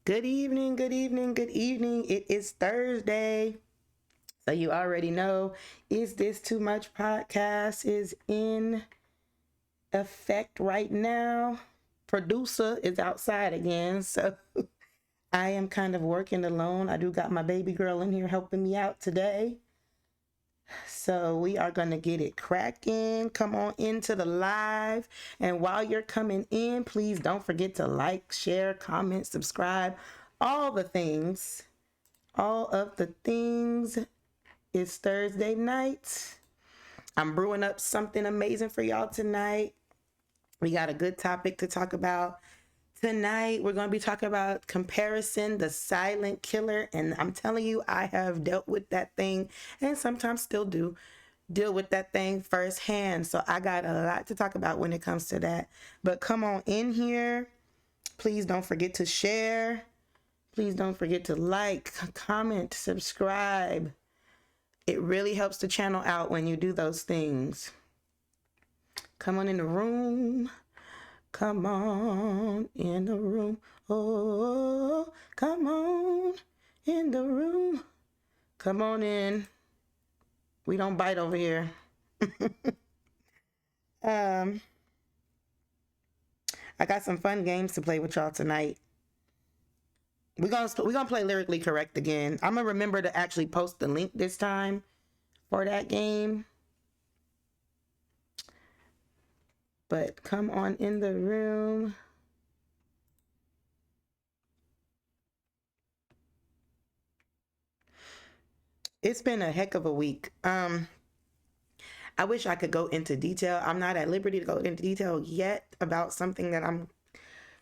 Good evening, good evening, good evening. It is Thursday. So you already know, Is This Too Much podcast is in effect right now. Producer is outside again, so I am kind of working alone. I do got my baby girl in here helping me out today. So we are going to get it cracking. Come on into the live. And while you're coming in, please don't forget to like, share, comment, subscribe, all the things. All of the things. It's Thursday night. I'm brewing up something amazing for y'all tonight. We got a good topic to talk about. Tonight, we're going to be talking about comparison, the silent killer. And I'm telling you, I have dealt with that thing and sometimes still do deal with that thing firsthand. So I got a lot to talk about when it comes to that. But come on in here. Please don't forget to share. Please don't forget to like, comment, subscribe. It really helps the channel out when you do those things. Come on in the room. Come on in the room. Oh, come on in the room. Come on in. We don't bite over here. um, I got some fun games to play with y'all tonight. We're gonna play Lyrically Correct again. I'm gonna remember to actually post the link this time for that game. But come on in the room. It's been a heck of a week. I wish I could go into detail. I'm not at liberty to go into detail yet about something that I'm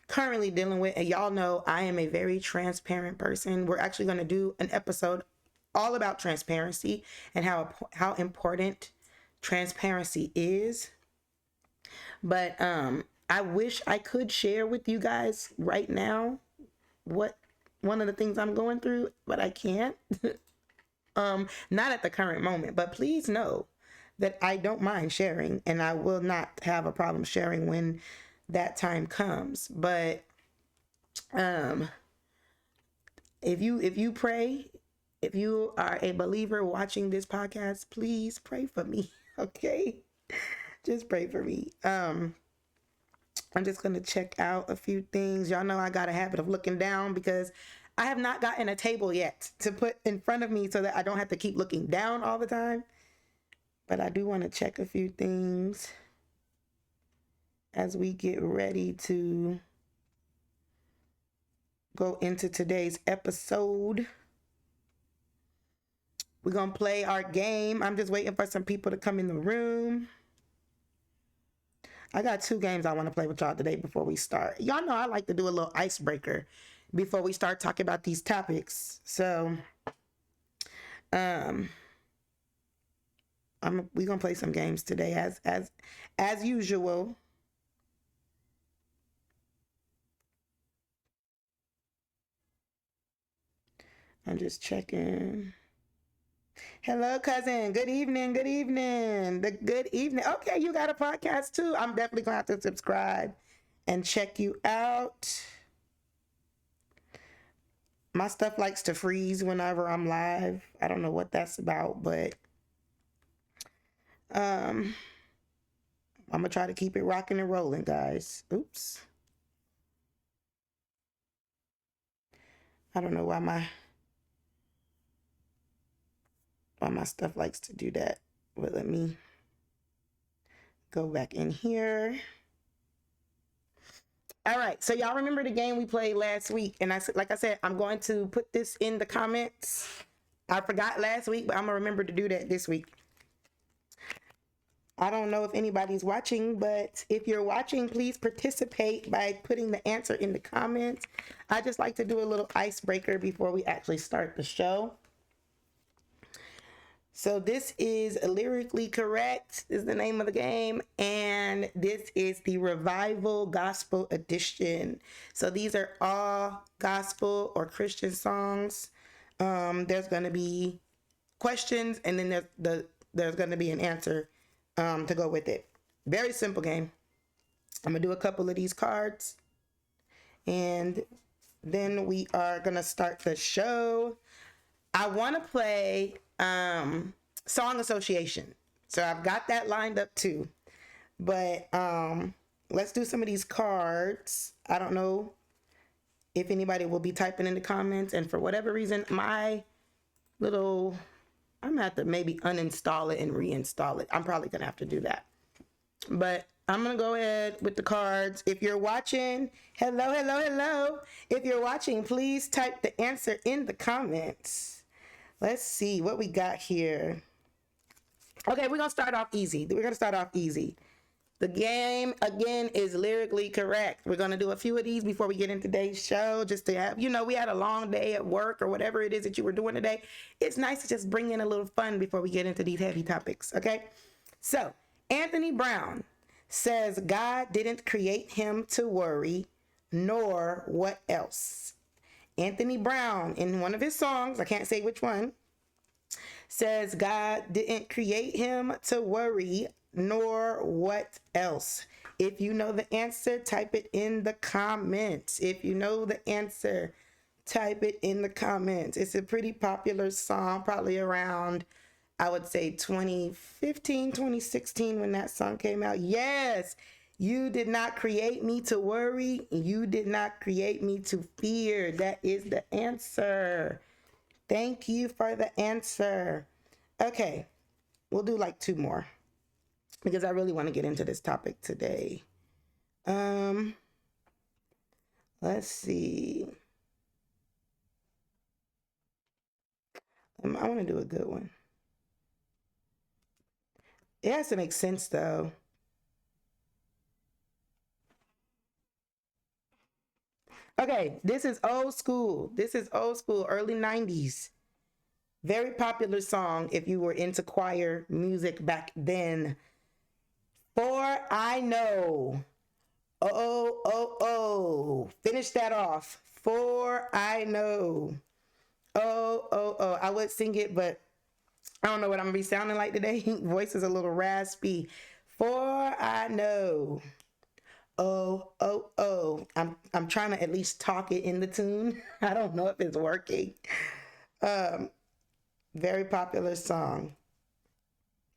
currently dealing with. And y'all know I am a very transparent person. We're actually going to do an episode all about transparency and how important transparency is. But I wish I could share with you guys right now what one of the things I'm going through, but I can't. Not at the current moment, but please know that I don't mind sharing and I will not have a problem sharing when that time comes. But if you pray, if you are a believer watching this podcast, please pray for me. Okay? Just pray for me. I'm just gonna check out a few things. Y'all know I got a habit of looking down because I have not gotten a table yet to put in front of me so that I don't have to keep looking down all the time. But I do want to check a few things as we get ready to go into today's episode. We're going to play our game. I'm just waiting for some people to come in the room. I got two games I want to play with y'all today before we start. Y'all know I like to do a little icebreaker before we start talking about these topics. So, we're going to play some games today as usual. I'm just checking. Hello, cousin. Good evening. Good evening. Good evening. Okay, you got a podcast too. I'm definitely going to have to subscribe and check you out. My stuff likes to freeze whenever I'm live. I don't know what that's about, but um I'm going to try to keep it rocking and rolling, guys. Oops. I don't know why my stuff likes to do that. But let me go back in here. All right, so y'all remember the game we played last week, and like I said, I'm going to put this in the comments. I forgot last week, but I'm gonna remember to do that this week. I don't know if anybody's watching, but if you're watching, please participate by putting the answer in the comments. I just like to do a little icebreaker before we actually start the show. So this is Lyrically Correct is the name of the game, and this is the Revival Gospel Edition. So these are all gospel or Christian songs. There's going to be questions, and then there's going to be an answer to go with it. Very simple game. I'm going to do a couple of these cards, and then we are gonna start the show. I want to play song association, so I've got that lined up too. But let's do some of these cards. I don't know if anybody will be typing in the comments, and for whatever reason, my little, I'm gonna have to maybe uninstall it and reinstall it. I'm probably gonna have to do that. But I'm gonna go ahead with the cards. If you're watching, hello. If you're watching, please type the answer in the comments. Let's see what we got here. Okay, we're gonna start off easy. The game, again, is lyrically correct. We're going to do a few of these before we get into today's show, just to have, we had a long day at work or whatever it is that you were doing today. It's nice to just bring in a little fun before we get into these heavy topics, okay? So, Anthony Brown says God didn't create him to worry, nor what else. Anthony Brown, in one of his songs, I can't say which one, says God didn't create him to worry, nor what else. If you know the answer, type it in the comments. If you know the answer, type it in the comments. It's a pretty popular song, probably around, I would say 2015, 2016 when that song came out. Yes, you did not create me to worry. You did not create me to fear. That is the answer. Thank you for the answer. Okay, we'll do like two more, because I really want to get into this topic today. Let's see. I want to do a good one. It has to make sense, though. Okay, this is old school. Early 90s. Very popular song if you were into choir music back then. For I know. Oh. Finish that off. For I know. Oh. I would sing it, but I don't know what I'm going to be sounding like today. Voice is a little raspy. For I know. Oh. I'm trying to at least talk it in the tune. I don't know if it's working. Very popular song.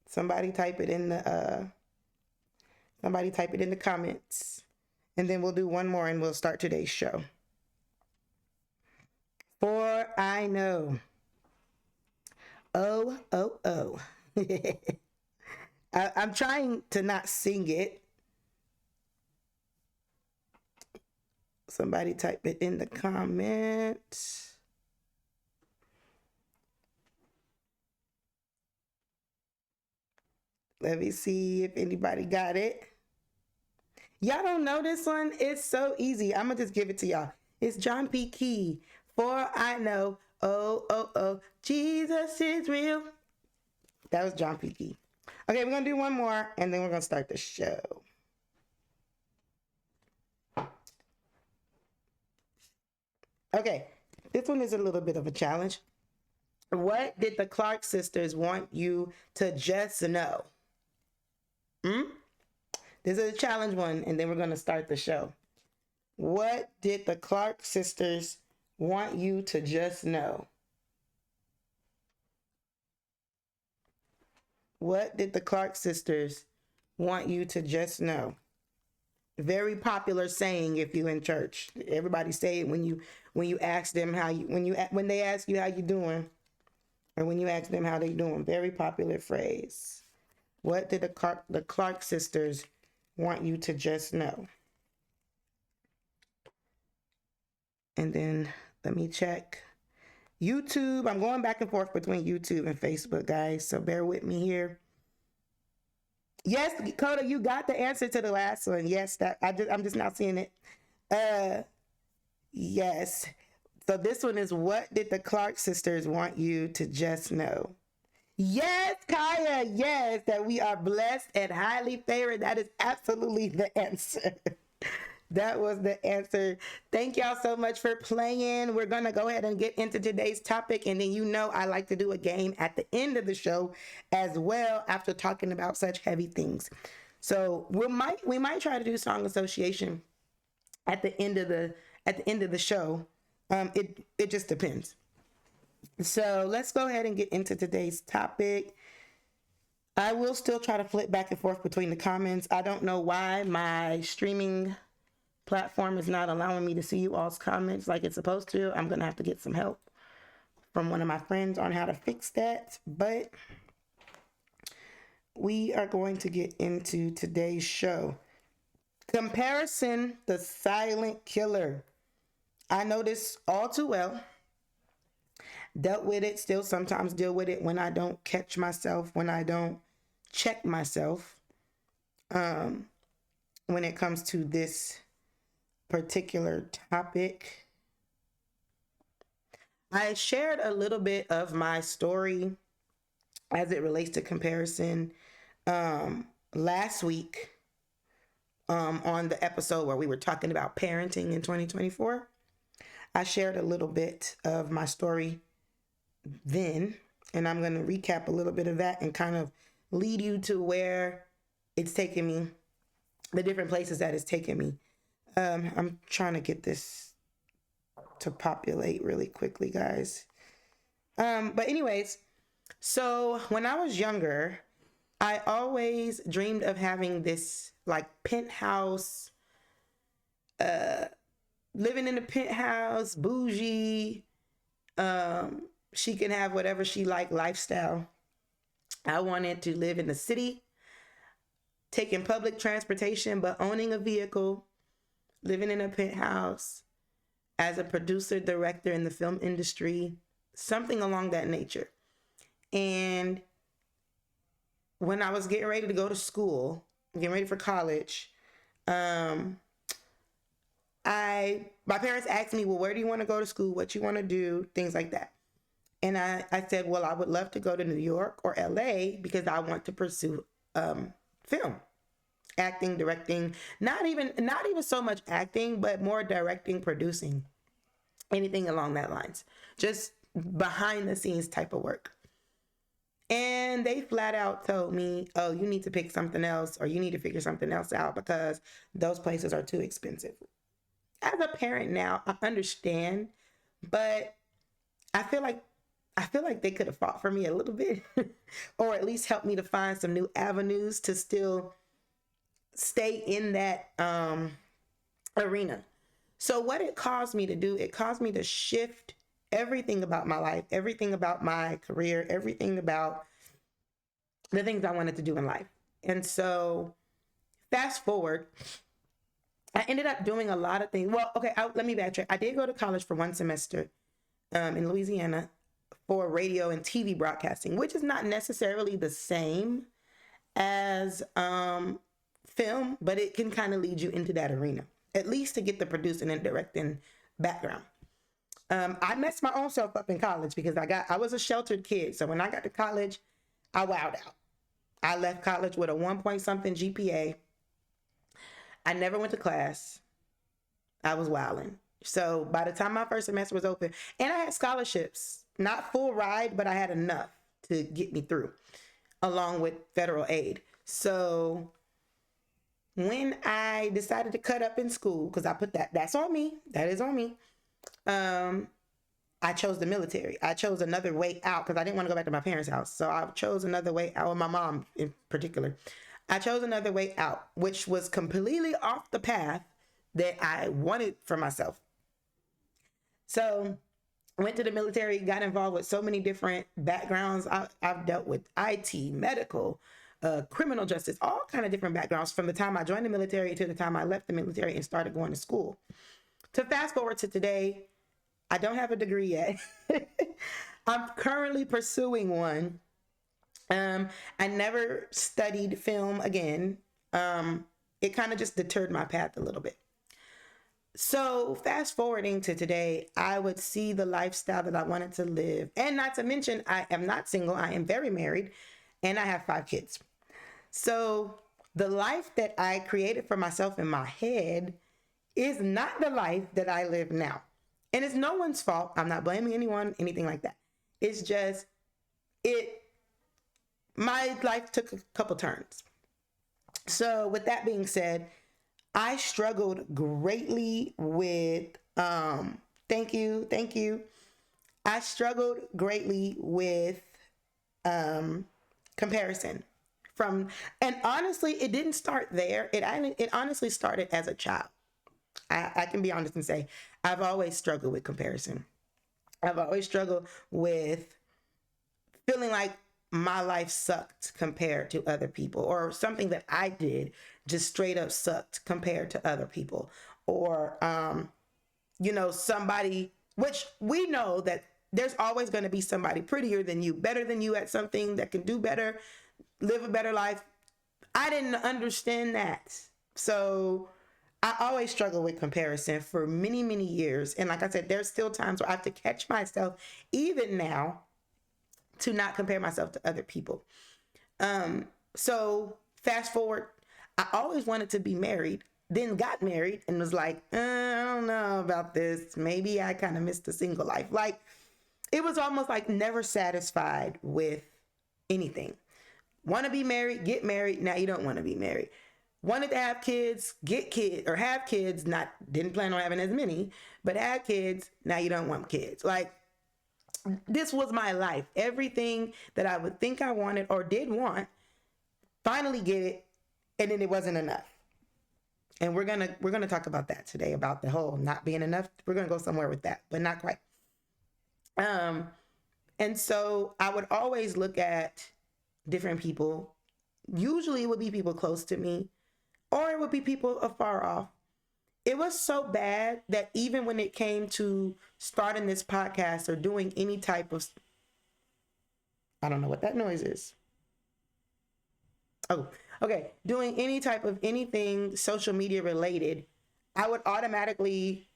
Somebody type it in the comments. And then we'll do one more and we'll start today's show. For I know. Oh. I'm trying to not sing it. Somebody type it in the comments. Let me see if anybody got it. Y'all don't know this one? It's so easy. I'm going to just give it to y'all. It's John P. Key. For I know, oh, Jesus is real. That was John P. Key. Okay, we're going to do one more, and then we're going to start the show. Okay, this one is a little bit of a challenge. What did the Clark sisters want you to just know? This is a challenge one, and then we're going to start the show. What did the Clark sisters want you to just know? What did the Clark sisters want you to just know? Very popular saying if you're in church. Everybody say it when you ask them when they ask you how you doing, or when you ask them how they doing. Very popular phrase. What did the Clark sisters want you to just know? And then let me check YouTube. I'm going back and forth between YouTube and Facebook, guys, so bear with me here. Yes, Coda, you got the answer to the last one. Yes, I'm just not seeing it. Yes. So this one is, what did the Clark sisters want you to just know? Yes, Kaya, yes, that we are blessed and highly favored. That is absolutely the answer. That was the answer. Thank y'all so much for playing. We're going to go ahead and get into today's topic. And then I like to do a game at the end of the show as well after talking about such heavy things. So we might try to do song association at the end of the show. It just depends. So let's go ahead and get into today's topic. I will still try to flip back and forth between the comments. I don't know why my streaming platform is not allowing me to see you all's comments like it's supposed to. I'm going to have to get some help from one of my friends on how to fix that. But we are going to get into today's show. Comparison, the silent killer. I know this all too well. Dealt with it, still sometimes deal with it when I don't catch myself, when I don't check myself. When it comes to this particular topic, I shared a little bit of my story as it relates to comparison last week on the episode where we were talking about parenting in 2024. I shared a little bit of my story then, and I'm going to recap a little bit of that and kind of lead you to where it's taken me, the different places that it's taken me. I'm trying to get this to populate really quickly, guys. But anyways, so when I was younger, I always dreamed of having this like penthouse, living in a penthouse, bougie, she can have whatever she like lifestyle. I wanted to live in the city, taking public transportation, but owning a vehicle, living in a penthouse, as a producer, director in the film industry, something along that nature. And when I was getting ready to go to school, getting ready for college, my parents asked me, well, where do you want to go to school? What you want to do? Things like that. And I said, well, I would love to go to New York or LA because I want to pursue film, acting, directing, not even so much acting, but more directing, producing, anything along that lines, just behind the scenes type of work. And they flat out told me, oh, you need to pick something else, or you need to figure something else out because those places are too expensive. As a parent now, I understand, but I feel like they could have fought for me a little bit or at least helped me to find some new avenues to still stay in that arena. So what it caused me to do, it caused me to shift everything about my life, everything about my career, everything about the things I wanted to do in life. And so fast forward, I ended up doing a lot of things. Well, okay, let me backtrack. I did go to college for one semester in Louisiana for radio and TV broadcasting, which is not necessarily the same as film, but it can kind of lead you into that arena, at least to get the producing and directing background. I messed my own self up in college because I was a sheltered kid. So when I got to college, I wowed out. I left college with a 1-point-something GPA. I never went to class. I was wilding. So by the time my first semester was open, and I had scholarships, not full ride, but I had enough to get me through, along with federal aid. So when I decided to cut up in school, because I put that's on me, that is on me, I chose the military. I chose another way out because I didn't want to go back to my parents' house. So I chose another way out, or my mom in particular. I chose another way out, which was completely off the path that I wanted for myself. So went to the military, got involved with so many different backgrounds. I've dealt with IT, medical, criminal justice, all kind of different backgrounds from the time I joined the military to the time I left the military and started going to school. To fast forward to today, I don't have a degree yet. I'm currently pursuing one. I never studied film again. It kind of just deterred my path a little bit. So fast forwarding to today, I would see the lifestyle that I wanted to live. And not to mention, I am not single. I am very married and I have 5 kids. So the life that I created for myself in my head is not the life that I live now. And it's no one's fault. I'm not blaming anyone, anything like that. It's just, my life took a couple turns. So with that being said, I struggled greatly with Thank you. Thank you. I struggled greatly with comparison from, and honestly, it didn't start there. It honestly started as a child. I can be honest and say I've always struggled with comparison. I've always struggled with feeling like my life sucked compared to other people, or something that I did just straight up sucked compared to other people, or somebody, which we know that there's always going to be somebody prettier than you, better than you at something, that can do better, live a better life. I didn't understand that. So I always struggle with comparison for many, many years. And like I said, there's still times where I have to catch myself, even now, to not compare myself to other people. So fast forward, I always wanted to be married, then got married and was like, I don't know about this. Maybe I kind of missed the single life. Like, it was almost like never satisfied with anything. Want to be married, get married, now you don't want to be married. Wanted to have kids, get kids, or have kids, didn't plan on having as many, but had kids, now you don't want kids. Like, this was my life. Everything that I would think I wanted or did want, finally get it, and then it wasn't enough. And we're gonna talk about that today, about the whole not being enough. We're gonna go somewhere with that, but not quite. And so I would always look at different people. Usually it would be people close to me, or it would be people afar off. It was so bad that even when it came to starting this podcast or doing any type of, I don't know what that noise is. Oh, okay. Doing any type of anything social media related, I would automatically,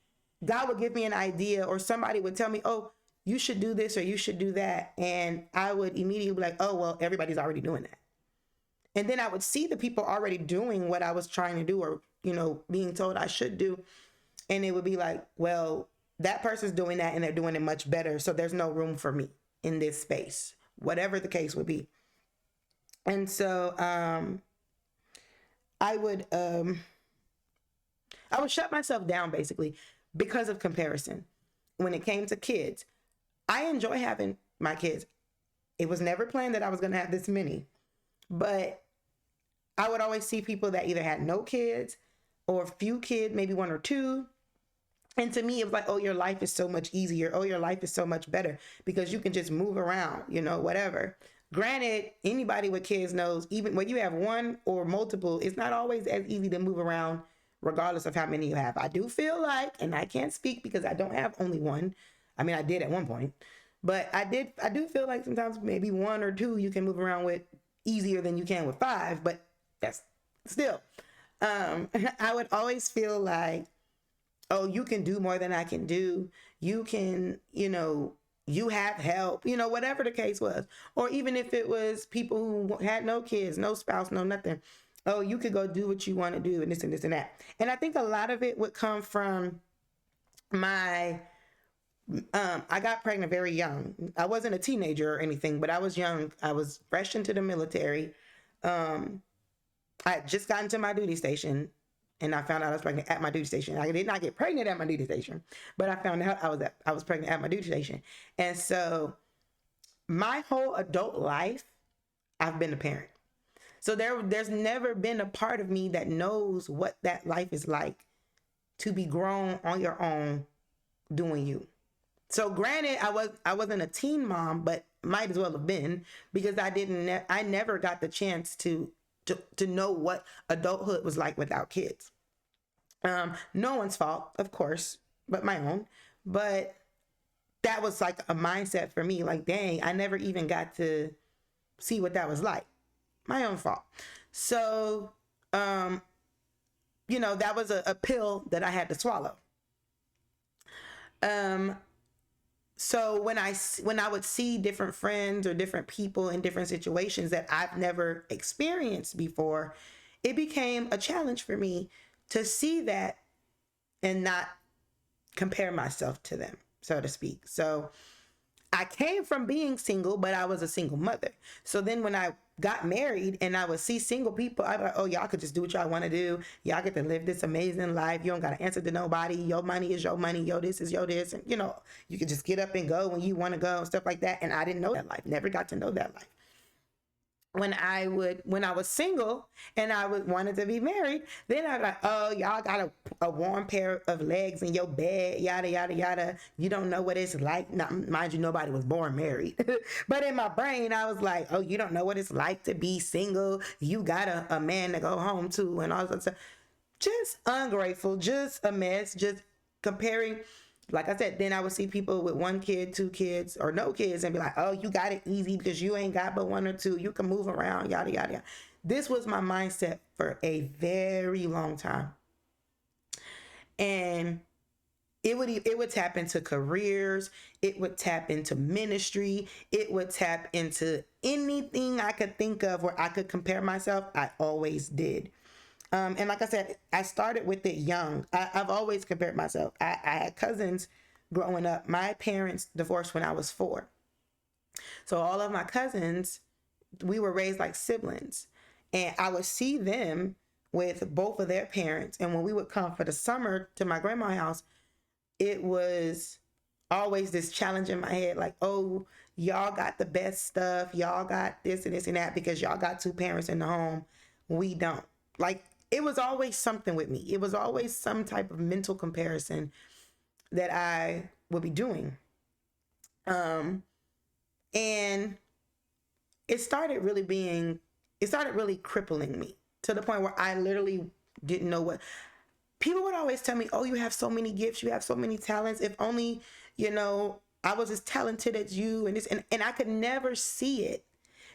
God would give me an idea, or somebody would tell me, oh, you should do this or you should do that. And I would immediately be like, oh, well, everybody's already doing that. And then I would see the people already doing what I was trying to do, or, being told I should do. And it would be like, well, that person's doing that and they're doing it much better. So there's no room for me in this space, whatever the case would be. And so I would shut myself down basically because of comparison. When it came to kids, I enjoy having my kids. It was never planned that I was going to have this many, but I would always see people that either had no kids or few kids, maybe one or two. And to me, it was like, oh, your life is so much easier. Oh, your life is so much better because you can just move around, whatever. Granted, anybody with kids knows, even when you have one or multiple, it's not always as easy to move around regardless of how many you have. I do feel like, and I can't speak because I don't have only one. I mean, I did at one point, but I do feel like sometimes maybe one or two you can move around with easier than you can with five, but that's still, I would always feel like, oh, you can do more than I can do. You can, you have help, whatever the case was. Or even if it was people who had no kids, no spouse, no nothing. Oh, you could go do what you want to do and this and this and that. And I think a lot of it would come from I got pregnant very young. I wasn't a teenager or anything, but I was young. I was fresh into the military. I had just gotten to my duty station and I found out I was pregnant at my duty station. I did not get pregnant at my duty station, but I found out I was pregnant at my duty station. And so my whole adult life, I've been a parent. So there's never been a part of me that knows what that life is like to be grown on your own doing you. So granted, I wasn't a teen mom, but might as well have been because I never got the chance to know what adulthood was like without kids. No one's fault, of course, but my own. But that was like a mindset for me. Like, dang, I never even got to see what that was like. My own fault. So, that was a pill that I had to swallow. So when I would see different friends or different people in different situations that I've never experienced before, it became a challenge for me to see that and not compare myself to them, so to speak. So I came from being single, but I was a single mother. So then when I got married and I would see single people, I'd be like, oh, y'all could just do what y'all want to do. Y'all get to live this amazing life. You don't got to answer to nobody. Your money is your money. Your this is your this. And, you know, you could just get up and go when you want to go and stuff like that. And I didn't know that life. Never got to know that life. When I was single and I wanted to be married, then I'd be like, oh, y'all got a warm pair of legs in your bed, yada, yada, yada. You don't know what it's like. Now, mind you, nobody was born married. But in my brain, I was like, oh, you don't know what it's like to be single. You got a man to go home to and all that stuff. Just ungrateful, just a mess, just comparing. Like I said, then I would see people with 1 kid, 2 kids, or no kids and be like, oh, you got it easy because you ain't got but 1 or 2. You can move around, yada, yada, yada. This was my mindset for a very long time. And it would tap into careers. It would tap into ministry. It would tap into anything I could think of where I could compare myself. I always did. And like I said, I started with it young. I've always compared myself. I had cousins growing up. My parents divorced when I was 4. So all of my cousins, we were raised like siblings. And I would see them with both of their parents. And when we would come for the summer to my grandma's house, it was always this challenge in my head, like, oh, y'all got the best stuff. Y'all got this and this and that because y'all got 2 parents in the home. We don't. Like, it was always something with me. It was always some type of mental comparison that I would be doing. And it started really crippling me to the point where I literally didn't know what. People would always tell me, oh, you have so many gifts, you have so many talents. If only, you know, I was as talented as you and this, and I could never see it.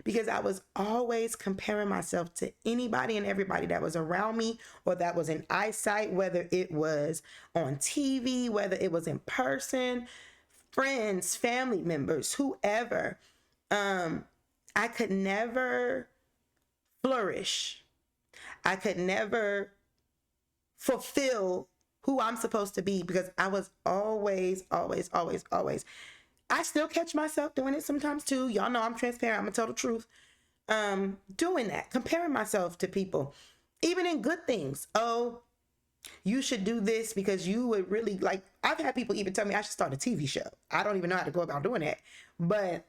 Because I was always comparing myself to anybody and everybody that was around me or that was in eyesight, whether it was on TV, whether it was in person, friends, family members, whoever. I could never flourish. I could never fulfill who I'm supposed to be because I was always. I still catch myself doing it sometimes too. Y'all know I'm transparent. I'm gonna tell the truth. Doing that, comparing myself to people, even in good things. Oh, you should do this because you would really like. I've had people even tell me I should start a TV show. I don't even know how to go about doing that, but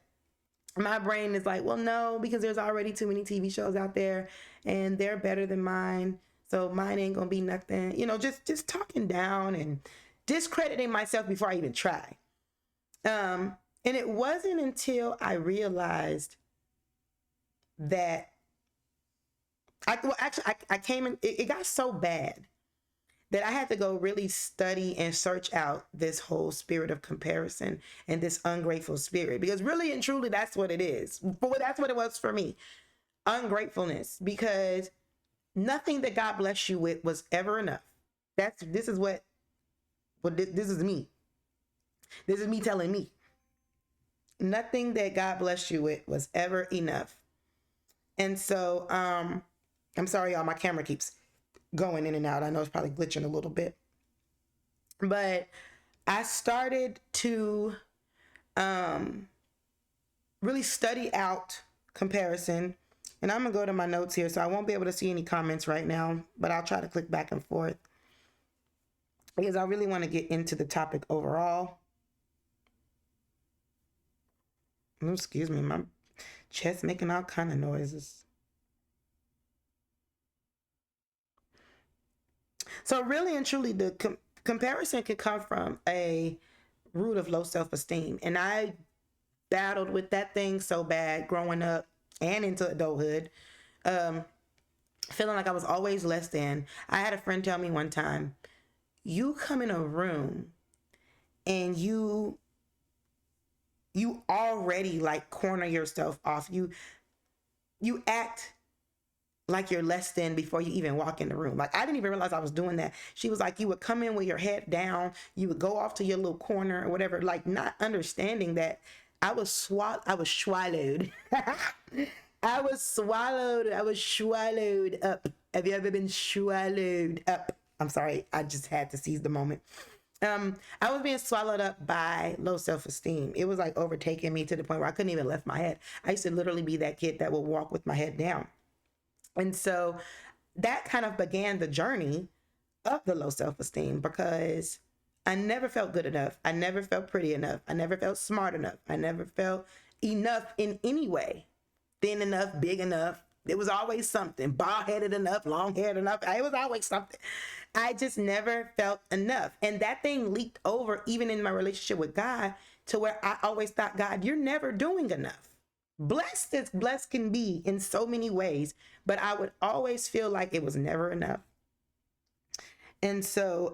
my brain is like, well, no, because there's already too many TV shows out there, and they're better than mine. So mine ain't gonna be nothing. You know, just talking down and discrediting myself before I even try. And it wasn't until I realized that I came in, it got so bad that I had to go really study and search out this whole spirit of comparison and this ungrateful spirit, because really and truly, that's what it is. But that's what it was for me. Ungratefulness, because nothing that God blessed you with was ever enough. This is me. This is me telling me. Nothing that God blessed you with was ever enough. And so, I'm sorry, y'all, my camera keeps going in and out. I know it's probably glitching a little bit. But I started to really study out comparison. And I'm going to go to my notes here, so I won't be able to see any comments right now, but I'll try to click back and forth because I really want to get into the topic overall. Excuse me, my chest making all kind of noises. So really and truly, the comparison can come from a root of low self-esteem. And I battled with that thing so bad growing up and into adulthood, feeling like I was always less than. I had a friend tell me one time, you come in a room and you already like corner yourself off. You act like you're less than before you even walk in the room. Like, I didn't even realize I was doing that. She was like, you would come in with your head down, you would go off to your little corner or whatever, like not understanding that I was swallowed. I was swallowed up. Have you ever been swallowed up? I'm sorry, I just had to seize the moment. I was being swallowed up by low self-esteem. It was like overtaking me to the point where I couldn't even lift my head. I used to literally be that kid that would walk with my head down. And so that kind of began the journey of the low self-esteem, because I never felt good enough. I never felt pretty enough. I never felt smart enough. I never felt enough in any way. Thin enough, big enough. It was always something. Bald-headed enough, long-haired enough. It was always something. I just never felt enough. And that thing leaked over even in my relationship with God, to where I always thought, God, you're never doing enough. Blessed as blessed can be in so many ways, but I would always feel like it was never enough. And so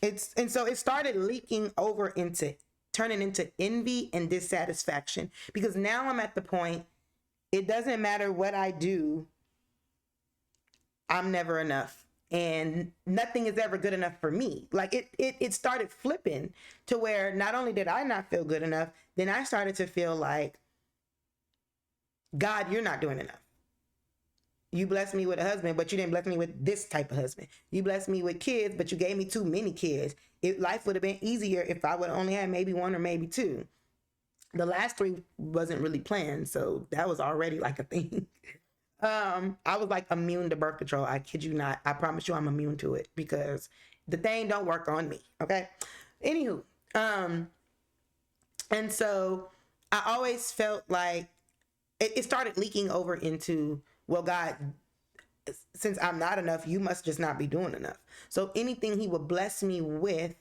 it started leaking over into turning into envy and dissatisfaction, because now I'm at the point, it doesn't matter what I do, I'm never enough, and nothing is ever good enough for me. Like it started flipping to where not only did I not feel good enough, then I started to feel like, God, you're not doing enough. You blessed me with a husband, but you didn't bless me with this type of husband. You blessed me with kids, but you gave me too many kids. Life would have been easier if I would only had maybe one or maybe two. The last three wasn't really planned, so that was already like a thing. I was like immune to birth control. I kid you not. I promise you I'm immune to it, because the thing don't work on me. Okay. Anywho, and so I always felt like it started leaking over into, well, God, since I'm not enough, you must just not be doing enough. So anything he would bless me with,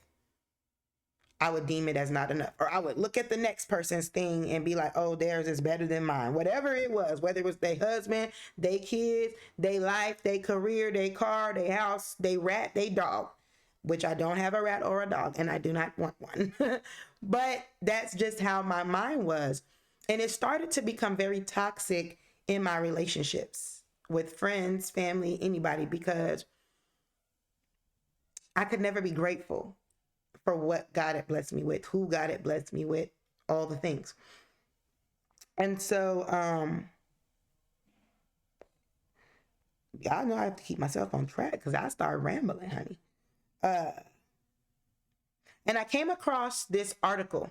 I would deem it as not enough. Or I would look at the next person's thing and be like, oh, theirs is better than mine. Whatever it was, whether it was their husband, their kids, their life, their career, their car, their house, their rat, their dog, which I don't have a rat or a dog, and I do not want one. But that's just how my mind was. And it started to become very toxic in my relationships with friends, family, anybody, because I could never be grateful for what God had blessed me with, who God had blessed me with, all the things. And so, y'all know I have to keep myself on track, because I started rambling, honey. And I came across this article.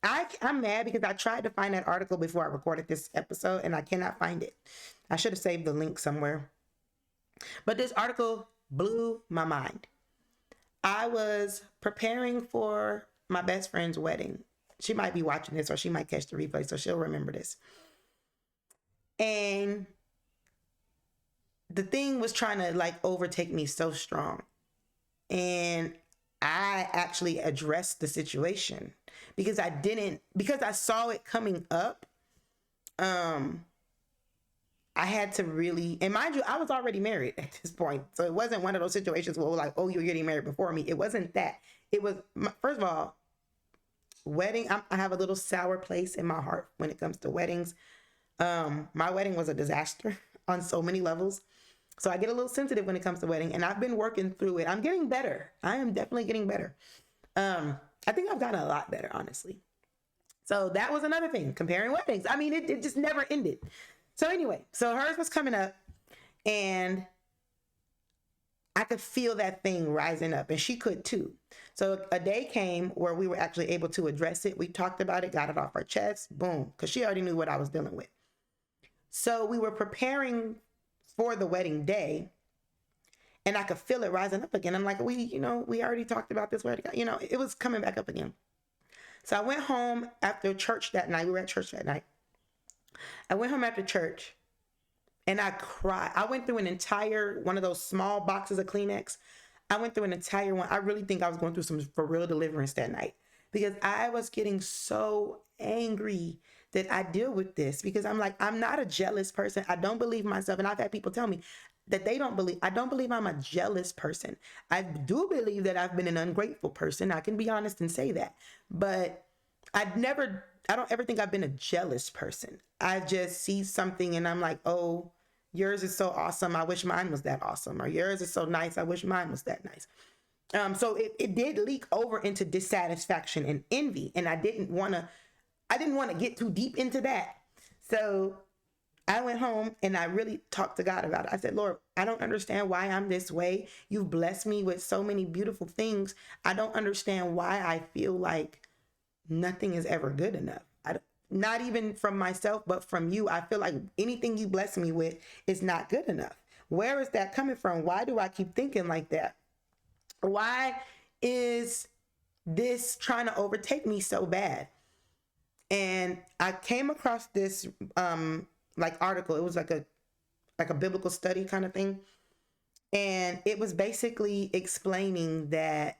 I'm mad because I tried to find that article before I recorded this episode, and I cannot find it. I should have saved the link somewhere. But this article blew my mind. I was preparing for my best friend's wedding. She might be watching this, or she might catch the replay, so she'll remember this. And the thing was trying to like overtake me so strong. And I actually addressed the situation because I saw it coming up. I had to really, and mind you, I was already married at this point. So it wasn't one of those situations where like, oh, you're getting married before me. It wasn't that. It was, first of all, wedding. I have a little sour place in my heart when it comes to weddings. My wedding was a disaster on so many levels. So I get a little sensitive when it comes to wedding, and I've been working through it. I'm getting better. I am definitely getting better. I think I've gotten a lot better, honestly. So that was another thing, comparing weddings. I mean, it just never ended. So anyway, so hers was coming up, and I could feel that thing rising up, and she could too. So a day came where we were actually able to address it. We talked about it, got it off our chest, boom, because she already knew what I was dealing with. So we were preparing for the wedding day, and I could feel it rising up again. I'm like, we already talked about this wedding. It was coming back up again. So I went home after church that night. We were at church that night. I went home after church, and I cried. I went through an entire one of those small boxes of Kleenex. I went through an entire one. I really think I was going through some for real deliverance that night, because I was getting so angry that I deal with this, because I'm like, I'm not a jealous person. I don't believe myself. And I've had people tell me that I don't believe I'm a jealous person. I do believe that I've been an ungrateful person. I can be honest and say that, but I don't ever think I've been a jealous person. I just see something and I'm like, oh, yours is so awesome. I wish mine was that awesome. Or yours is so nice. I wish mine was that nice. So it did leak over into dissatisfaction and envy. And I didn't want to get too deep into that. So I went home and I really talked to God about it. I said, Lord, I don't understand why I'm this way. You've blessed me with so many beautiful things. I don't understand why I feel like nothing is ever good enough. Not even from myself, but from you. I feel like anything you bless me with is not good enough. Where is that coming from? Why do I keep thinking like that? Why is this trying to overtake me so bad? And I came across this like article. It was like a biblical study kind of thing. And it was basically explaining that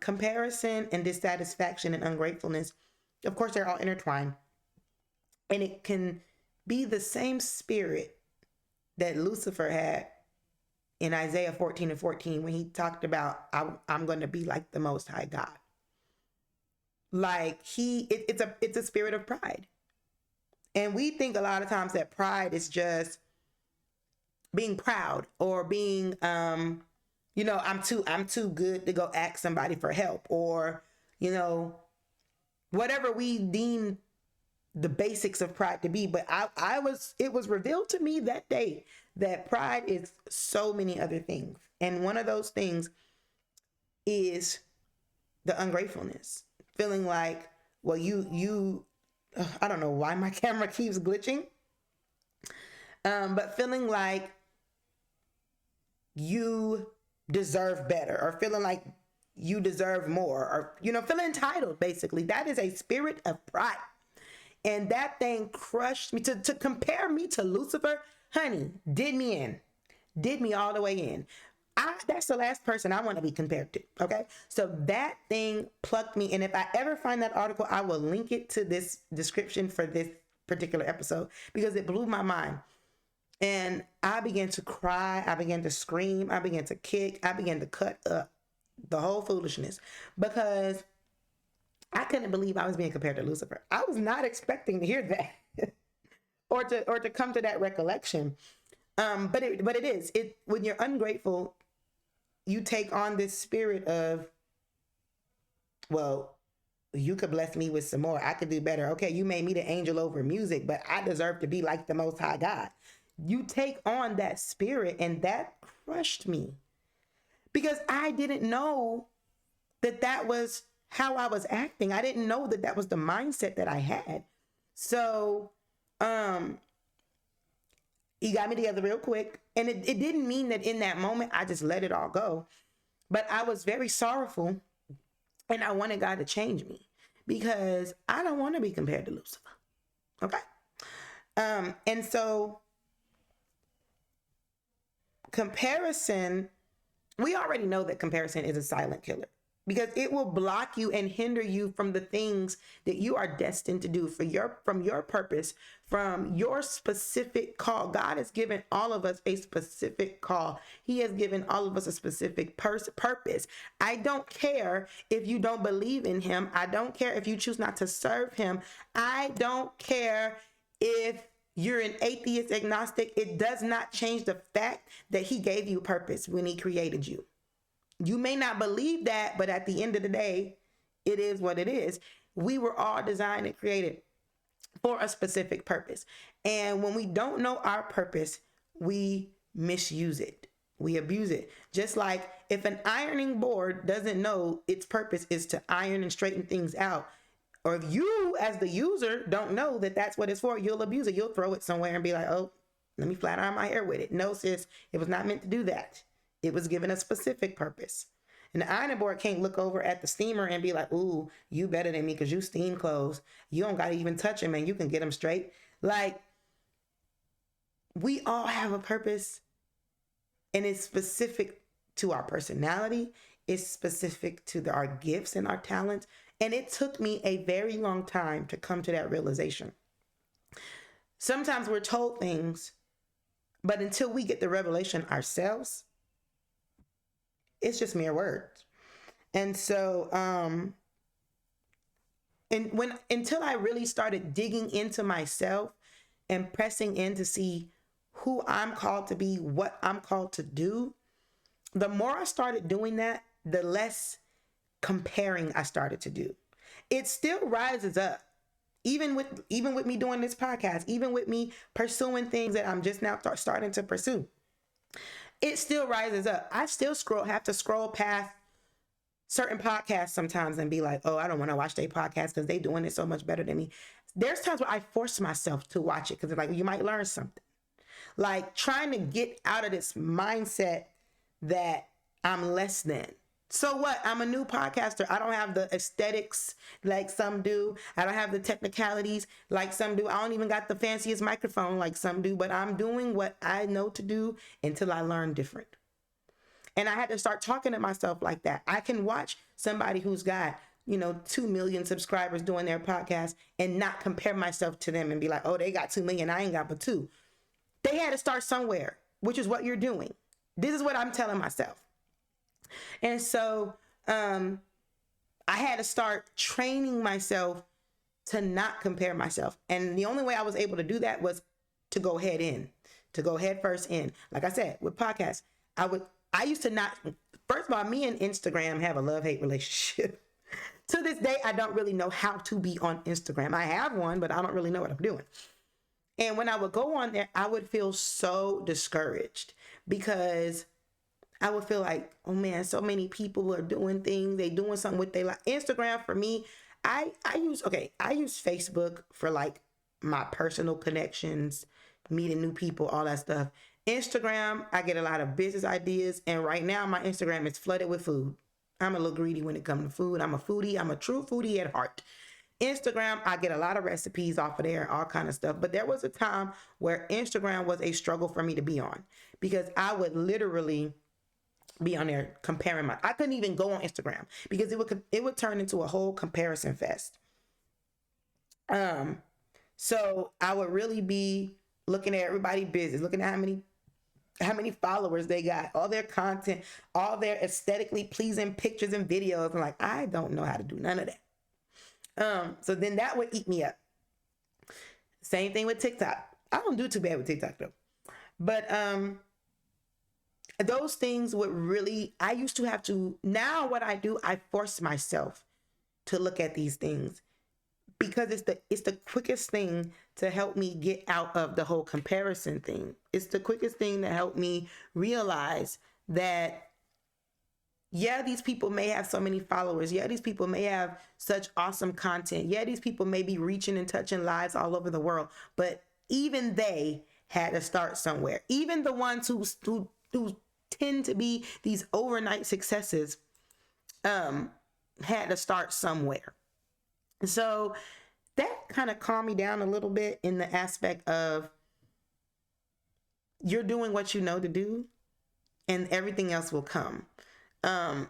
comparison and dissatisfaction and ungratefulness, of course, they're all intertwined. And it can be the same spirit that Lucifer had in Isaiah 14:14 when he talked about, I'm going to be like the Most High God. Like it's a spirit of pride. And we think a lot of times that pride is just being proud or being, I'm too good to go ask somebody for help, or, whatever we deem the basics of pride to be. But it was revealed to me that day that pride is so many other things. And one of those things is the ungratefulness, feeling like, well, I don't know why my camera keeps glitching. But feeling like you deserve better, or feeling like you deserve more, or, feeling entitled, basically. That is a spirit of pride. And that thing crushed me. To compare me to Lucifer, honey, did me all the way in. That's the last person I want to be compared to. Okay. So that thing plucked me. And if I ever find that article, I will link it to this description for this particular episode, because it blew my mind. And I began to cry. I began to scream. I began to kick. I began to cut up the whole foolishness, because I couldn't believe I was being compared to Lucifer. I was not expecting to hear that or to come to that recollection. But it is. When you're ungrateful, you take on this spirit of, well, you could bless me with some more. I could do better. Okay, you made me the angel over music, but I deserve to be like the Most High God. You take on that spirit, and that crushed me, because I didn't know that was how I was acting. I didn't know that was the mindset that I had. So, he got me together real quick. And it didn't mean that in that moment I just let it all go. But I was very sorrowful, and I wanted God to change me, because I don't want to be compared to Lucifer. Okay? And so comparison, we already know that comparison is a silent killer, because it will block you and hinder you from the things that you are destined to do from your purpose, from your specific call. God has given all of us a specific call. He has given all of us a specific purpose. I don't care if you don't believe in him. I don't care if you choose not to serve him. I don't care if you're an atheist, agnostic. It does not change the fact that he gave you purpose when he created you. You may not believe that, but at the end of the day, it is what it is. We were all designed and created for a specific purpose. And when we don't know our purpose, we misuse it. We abuse it. Just like if an ironing board doesn't know its purpose is to iron and straighten things out, or if you as the user don't know that that's what it's for, you'll abuse it. You'll throw it somewhere and be like, oh, let me flat iron my hair with it. No, sis, it was not meant to do that. It was given a specific purpose. And the ironing board can't look over at the steamer and be like, ooh, you better than me because you steam clothes. You don't got to even touch them and you can get them straight. Like, we all have a purpose, and it's specific to our personality. It's specific to our gifts and our talents. And it took me a very long time to come to that realization. Sometimes we're told things, but until we get the revelation ourselves, it's just mere words. And so, until I really started digging into myself and pressing in to see who I'm called to be, what I'm called to do, the more I started doing that, the less comparing I started to do. It still rises up. Even with me doing this podcast, even with me pursuing things that I'm just now starting to pursue, it still rises up. I still have to scroll past certain podcasts sometimes and be like, oh, I don't want to watch their podcast because they doing it so much better than me. There's times where I force myself to watch it because like, you might learn something. Like trying to get out of this mindset that I'm less than. So what? I'm a new podcaster. I don't have the aesthetics like some do. I don't have the technicalities like some do. I don't even got the fanciest microphone like some do, but I'm doing what I know to do until I learn different. And I had to start talking to myself like that. I can watch somebody who's got, 2 million subscribers doing their podcast and not compare myself to them and be like, oh, they got 2 million. I ain't got but 2. They had to start somewhere, which is what you're doing. This is what I'm telling myself. And so I had to start training myself to not compare myself. And the only way I was able to do that was to go head first in. Like I said, with podcasts, I used to not, first of all, me and Instagram have a love-hate relationship. To this day, I don't really know how to be on Instagram. I have one, but I don't really know what I'm doing. And when I would go on there, I would feel so discouraged because I would feel like, oh man, so many people are doing things. They doing something with their life. Instagram for me, I use Facebook for like my personal connections, meeting new people, all that stuff. Instagram, I get a lot of business ideas. And right now my Instagram is flooded with food. I'm a little greedy when it comes to food. I'm a foodie. I'm a true foodie at heart. Instagram, I get a lot of recipes off of there, all kind of stuff. But there was a time where Instagram was a struggle for me to be on because I would literally be on there comparing I couldn't even go on Instagram because it would turn into a whole comparison fest. So I would really be looking at everybody's business, looking at how many followers they got, all their content, all their aesthetically pleasing pictures and videos. I'm like, I don't know how to do none of that. So then that would eat me up. Same thing with TikTok. I don't do too bad with TikTok though. But those things would really, I used to have to, now what I do, I force myself to look at these things because it's the quickest thing to help me get out of the whole comparison thing. It's the quickest thing to help me realize that, yeah, these people may have so many followers. Yeah, these people may have such awesome content. Yeah, these people may be reaching and touching lives all over the world, but even they had to start somewhere. Even the ones who tend to be these overnight successes had to start somewhere. So that kind of calmed me down a little bit in the aspect of you're doing what you know to do and everything else will come. And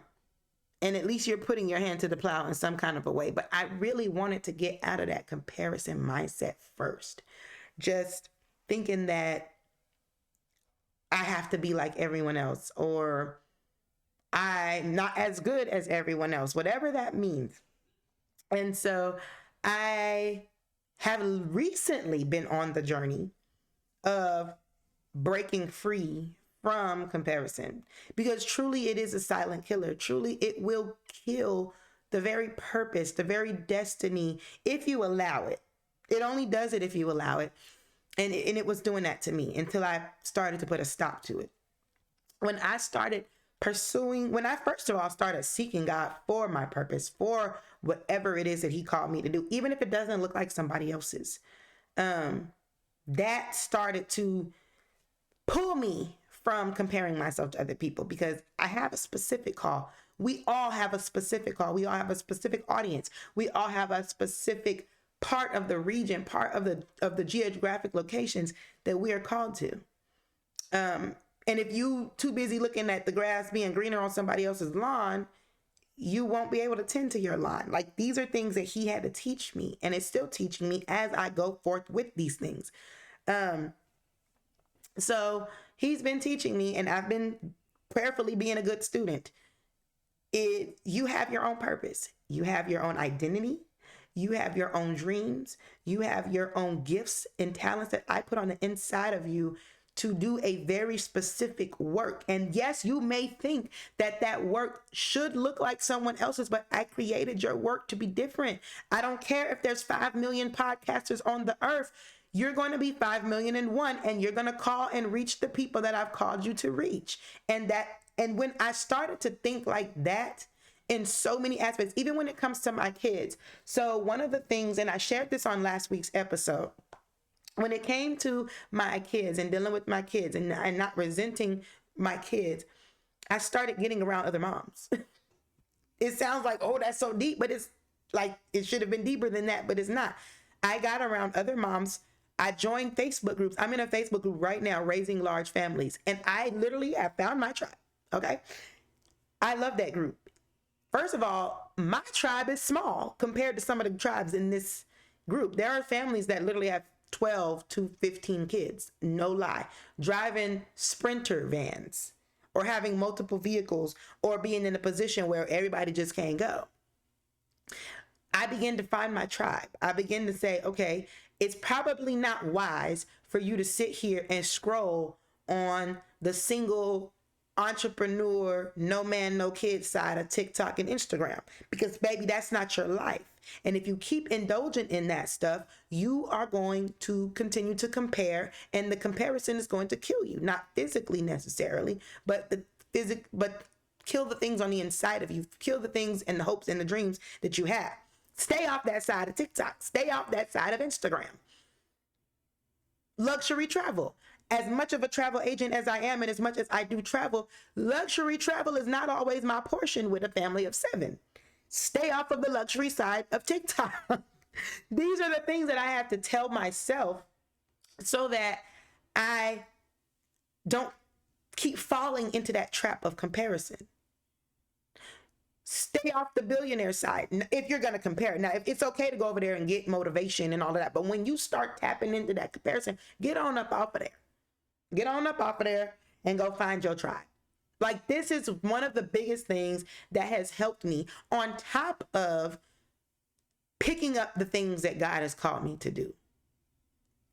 at least you're putting your hand to the plow in some kind of a way. But I really wanted to get out of that comparison mindset first. Just thinking that I have to be like everyone else or I'm not as good as everyone else, whatever that means. And so I have recently been on the journey of breaking free from comparison because truly it is a silent killer. Truly it will kill the very purpose, the very destiny, if you allow it. It only does it if you allow it. And it was doing that to me until I started to put a stop to it. When I started when I first of all started seeking God for my purpose, for whatever it is that he called me to do, even if it doesn't look like somebody else's, that started to pull me from comparing myself to other people because I have a specific call. We all have a specific call. We all have a specific audience. We all have a specific part of the region, part of the geographic locations that we are called to. And if you too busy looking at the grass being greener on somebody else's lawn, you won't be able to tend to your lawn. Like these are things that he had to teach me and it's still teaching me as I go forth with these things. So he's been teaching me and I've been prayerfully being a good student. You have your own purpose. You have your own identity. You have your own dreams. You have your own gifts and talents that I put on the inside of you to do a very specific work. And yes, you may think that that work should look like someone else's, but I created your work to be different. I don't care if there's 5 million podcasters on the earth. You're going to be 5,000,001, and you're going to call and reach the people that I've called you to reach. And when I started to think like that in so many aspects, even when it comes to my kids. So one of the things, and I shared this on last week's episode, when it came to my kids and dealing with my kids and not resenting my kids, I started getting around other moms. It sounds like, oh, that's so deep, but it's like, it should have been deeper than that, but it's not. I got around other moms. I joined Facebook groups. I'm in a Facebook group right now, Raising Large Families. And I literally have found my tribe. Okay. I love that group. First of all, my tribe is small compared to some of the tribes in this group. There are families that literally have 12 to 15 kids, no lie, driving Sprinter vans or having multiple vehicles or being in a position where everybody just can't go. I begin to find my tribe. I begin to say, okay, it's probably not wise for you to sit here and scroll on the single entrepreneur, no man, no kid side of TikTok and Instagram, because baby, that's not your life. And if you keep indulging in that stuff, you are going to continue to compare, and the comparison is going to kill you, not physically necessarily, but kill the things on the inside of you, kill the things and the hopes and the dreams that you have. Stay off that side of TikTok. Stay off that side of Instagram. Luxury travel. As much of a travel agent as I am, and as much as I do travel, luxury travel is not always my portion with a family of 7. Stay off of the luxury side of TikTok. These are the things that I have to tell myself so that I don't keep falling into that trap of comparison. Stay off the billionaire side if you're going to compare. Now, if it's okay to go over there and get motivation and all of that, but when you start tapping into that comparison, get on up off of there. Get on up off of there and go find your tribe. Like, this is one of the biggest things that has helped me, on top of picking up the things that God has called me to do.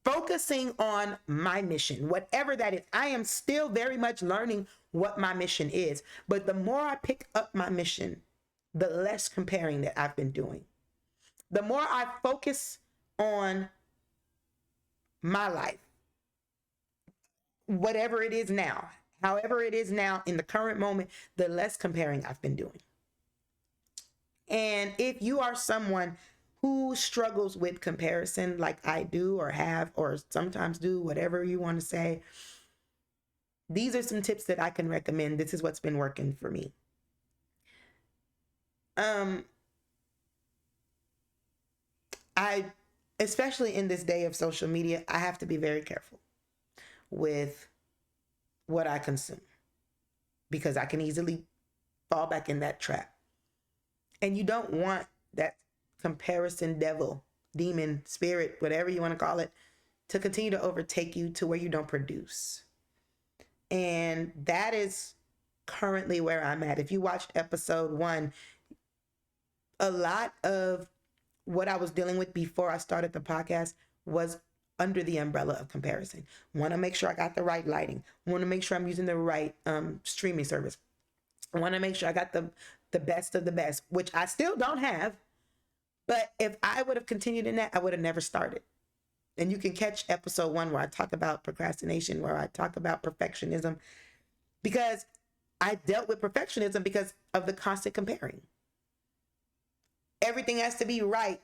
Focusing on my mission, whatever that is. I am still very much learning what my mission is. But the more I pick up my mission, the less comparing that I've been doing. The more I focus on my life, whatever it is now, however it is now in the current moment, the less comparing I've been doing. And if you are someone who struggles with comparison like I do or have or sometimes do, whatever you want to say, these are some tips that I can recommend. This is what's been working for me. Especially in this day of social media, I have to be very careful with what I consume, because I can easily fall back in that trap. And you don't want that comparison devil, demon, spirit, whatever you want to call it, to continue to overtake you to where you don't produce. And that is currently where I'm at. If you watched episode 1, a lot of what I was dealing with before I started the podcast was under the umbrella of comparison. Want to make sure I got the right lighting. Want to make sure I'm using the right streaming service. I want to make sure I got the best of the best, which I still don't have. But if I would have continued in that, I would have never started. And you can catch episode 1 where I talk about procrastination, where I talk about perfectionism, because I dealt with perfectionism because of the constant comparing. Everything has to be right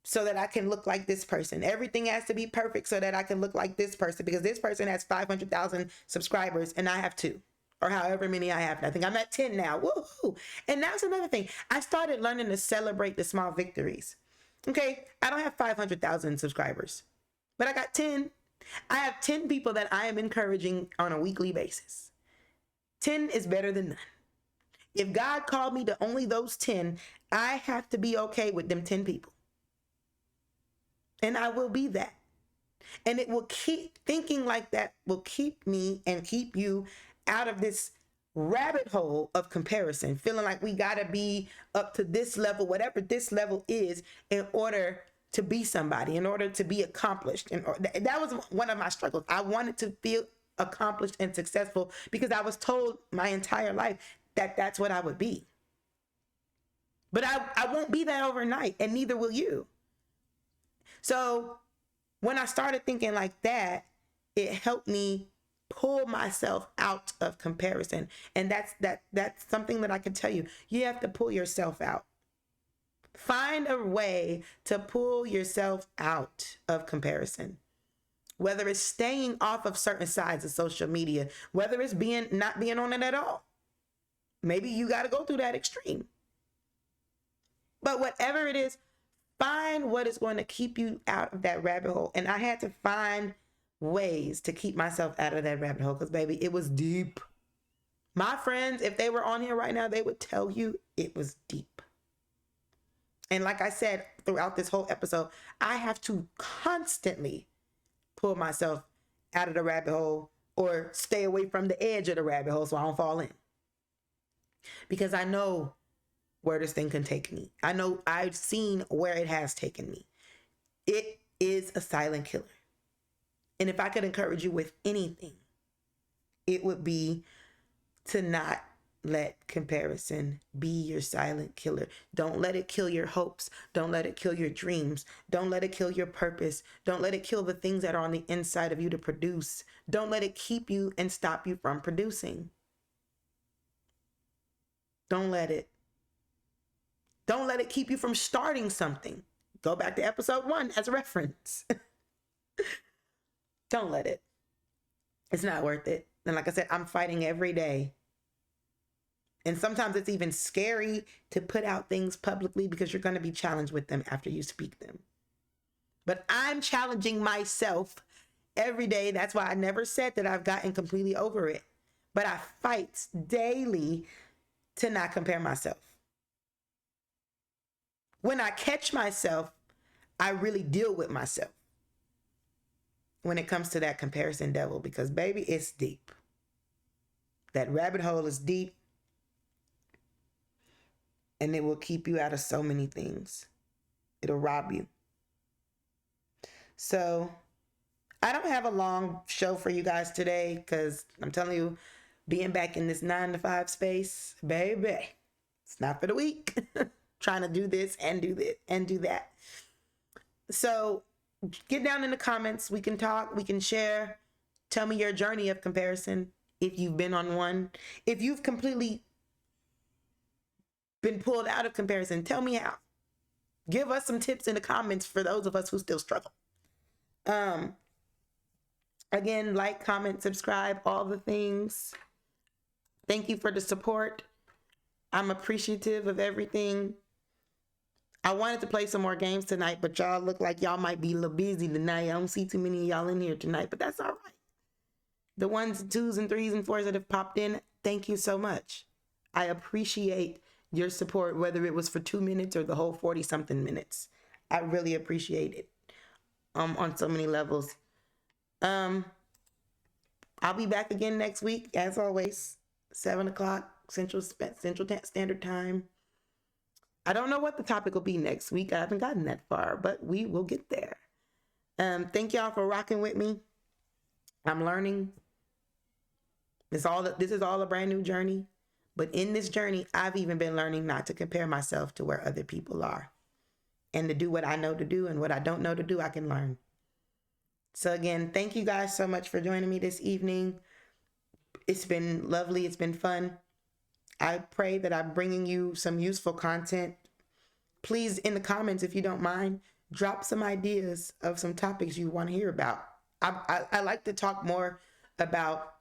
so that I can look like this person. Everything has to be perfect so that I can look like this person, because this person has 500,000 subscribers and I have 2, or however many I have. I think I'm at 10 now. Woohoo! And that's another thing. I started learning to celebrate the small victories. Okay, I don't have 500,000 subscribers, but I got 10. I have 10 people that I am encouraging on a weekly basis. 10 is better than none. If God called me to only those 10, I have to be okay with them 10 people. And I will be that. And it will keep thinking like that will keep me and keep you out of this rabbit hole of comparison, feeling like we got to be up to this level, whatever this level is, in order to be somebody, in order to be accomplished. And that was one of my struggles. I wanted to feel accomplished and successful because I was told my entire life that that's what I would be. But I won't be that overnight, and neither will you. So when I started thinking like that, it helped me pull myself out of comparison. And that's something that I can tell you. You have to pull yourself out. Find a way to pull yourself out of comparison. Whether it's staying off of certain sides of social media, whether it's not being on it at all. Maybe you got to go through that extreme. But whatever it is, find what is going to keep you out of that rabbit hole. And I had to find ways to keep myself out of that rabbit hole because, baby, it was deep. My friends, if they were on here right now, they would tell you it was deep. And like I said, throughout this whole episode, I have to constantly pull myself out of the rabbit hole or stay away from the edge of the rabbit hole so I don't fall in. Because I know where this thing can take me. I know I've seen where it has taken me. It is a silent killer. And if I could encourage you with anything, it would be to not let comparison be your silent killer. Don't let it kill your hopes. Don't let it kill your dreams. Don't let it kill your purpose. Don't let it kill the things that are on the inside of you to produce. Don't let it keep you and stop you from producing. Don't let it. Don't let it keep you from starting something. Go back to episode 1 as a reference. Don't let it. It's not worth it. And like I said, I'm fighting every day. And sometimes it's even scary to put out things publicly because you're going to be challenged with them after you speak them. But I'm challenging myself every day. That's why I never said that I've gotten completely over it. But I fight daily to not compare myself. When I catch myself, I really deal with myself when it comes to that comparison devil, because baby, it's deep. That rabbit hole is deep, and it will keep you out of so many things. It'll rob you. So I don't have a long show for you guys today because I'm telling you, being back in this 9-to-5 space, baby, it's not for the weak. Trying to do this and do this and do that. So get down in the comments. We can talk. We can share. Tell me your journey of comparison. If you've been on one. If you've completely been pulled out of comparison, tell me how. Give us some tips in the comments for those of us who still struggle. Again, like, comment, subscribe, all the things. Thank you for the support. I'm appreciative of everything. I wanted to play some more games tonight, but y'all look like y'all might be a little busy tonight. I don't see too many of y'all in here tonight, but that's all right. The 1s, 2s, and 3s, and 4s that have popped in, thank you so much. I appreciate your support, whether it was for 2 minutes or the whole 40-something minutes. I really appreciate it on so many levels. I'll be back again next week, as always, 7 o'clock Central Standard Time. I don't know what the topic will be next week. I haven't gotten that far, but we will get there. Thank y'all for rocking with me. I'm learning. This is all a brand new journey. But in this journey, I've even been learning not to compare myself to where other people are. And to do what I know to do, and what I don't know to do, I can learn. So again, thank you guys so much for joining me this evening. It's been lovely. It's been fun. I pray that I'm bringing you some useful content. Please, in the comments, if you don't mind, drop some ideas of some topics you want to hear about. I like to talk more about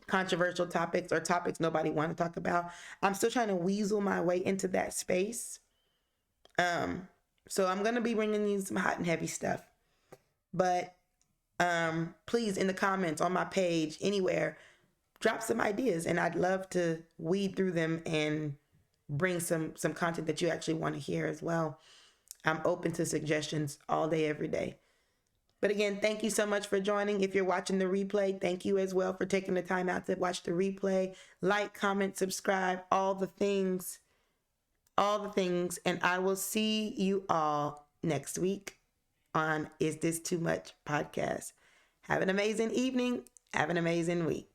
controversial topics or topics nobody wants to talk about. I'm still trying to weasel my way into that space. So I'm going to be bringing you some hot and heavy stuff. But please, in the comments, on my page, anywhere, drop some ideas, and I'd love to weed through them and bring some content that you actually want to hear as well. I'm open to suggestions all day, every day. But again, thank you so much for joining. If you're watching the replay, thank you as well for taking the time out to watch the replay. Like, comment, subscribe, all the things. And I will see you all next week on Is This Too Much Podcast. Have an amazing evening. Have an amazing week.